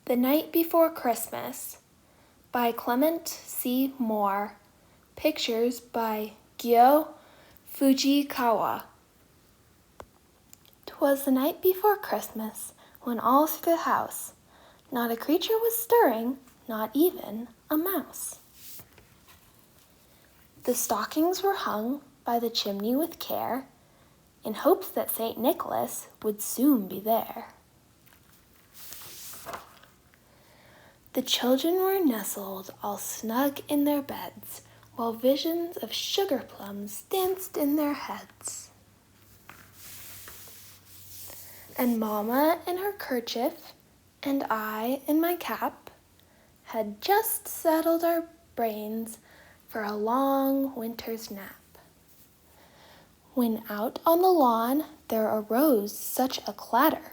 The Night Before Christmas by Clement C. Moore. Pictures by Gyo Fujikawa. 'Twas the night before Christmas, when all through the house not a creature was stirring, not even a mouse. The stockings were hung by the chimney with care, in hopes that St. Nicholas would soon be there. The children were nestled all snug in their beds, while visions of sugar plums danced in their heads. And Mamma in her kerchief, and I in my cap, had just settled our brains for a long winter's nap, when out on the lawn there arose such a clatter,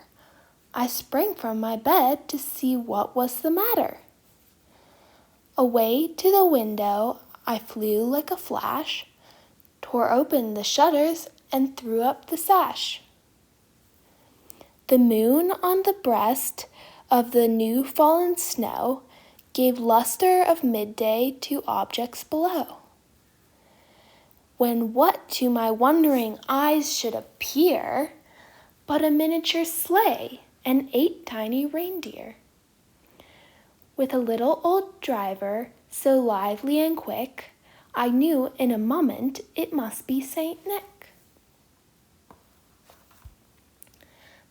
I sprang from my bed to see what was the matter. Away to the window I flew like a flash, tore open the shutters and threw up the sash. The moon on the breast of the new fallen snow gave luster of midday to objects below. When what to my wondering eyes should appear but a miniature sleigh and 8 tiny reindeer, with a little old driver so lively and quick, I knew in a moment it must be Saint Nick.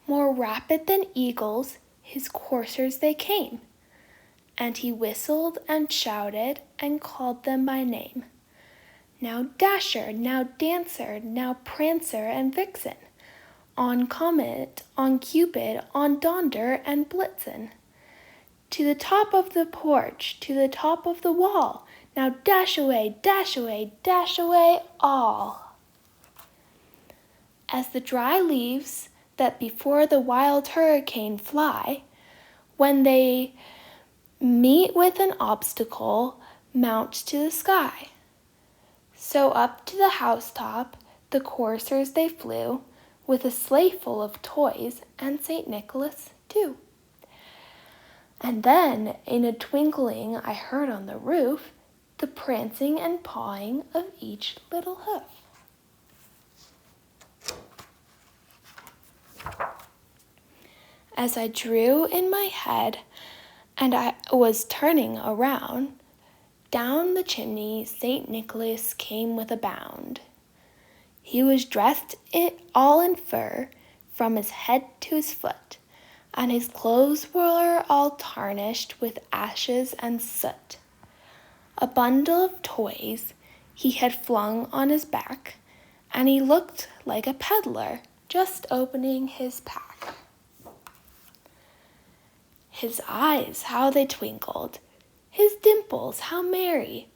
More rapid than eagles, his coursers they came, and he whistled and shouted and called them by name. Now Dasher, now Dancer, now Prancer and Vixen, on Comet, on Cupid, on Donder and Blitzen. To the top of the porch, to the top of the wall, now dash away, dash away, dash away all. As the dry leaves that before the wild hurricane fly, when they meet with an obstacle, mount to the sky. So up to the housetop the coursers they flew, with a sleigh full of toys and St. Nicholas too. And then in a twinkling I heard on the roof the prancing and pawing of each little hoof. As I drew in my head and I was turning around, down the chimney St. Nicholas came with a bound. He was dressed all in fur from his head to his foot, and his clothes were all tarnished with ashes and soot. A bundle of toys he had flung on his back, and he looked like a peddler just opening his pack. His eyes, how they twinkled, his dimples, how merry,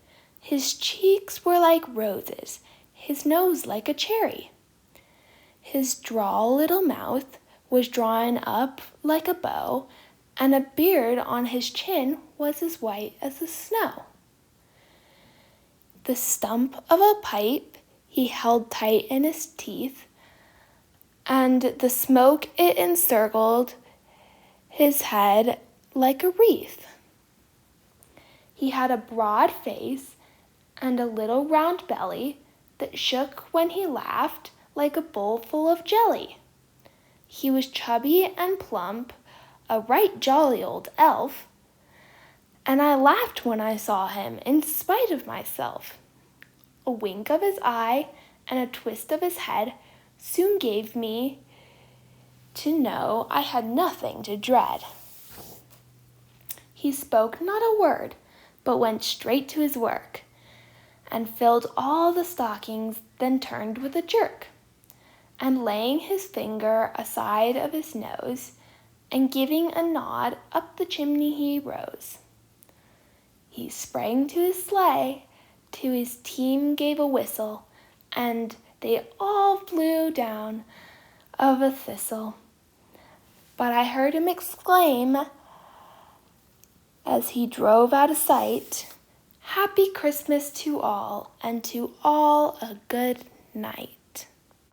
his cheeks were like roses, his nose like a cherry. His droll little mouth was drawn up like a bow, and a beard on his chin was as white as the snow. The stump of a pipe he held tight in his teeth, and the smoke it encircled his head like a wreath. He had a broad face and a little round belly that shook when he laughed like a bowl full of jelly. He was chubby and plump, a right jolly old elf, and I laughed when I saw him in spite of myself. A wink of his eye and a twist of his head soon gave me to know I had nothing to dread. He spoke not a word, but went straight to his work, and filled all the stockings, then turned with a jerk, and laying his finger aside of his nose, and giving a nod, up the chimney he rose. He sprang to his sleigh, to his team gave a whistle, and they all flew down of a thistle. But I heard him exclaim, as he drove out of sight, "Happy Christmas to all, and to all a good night."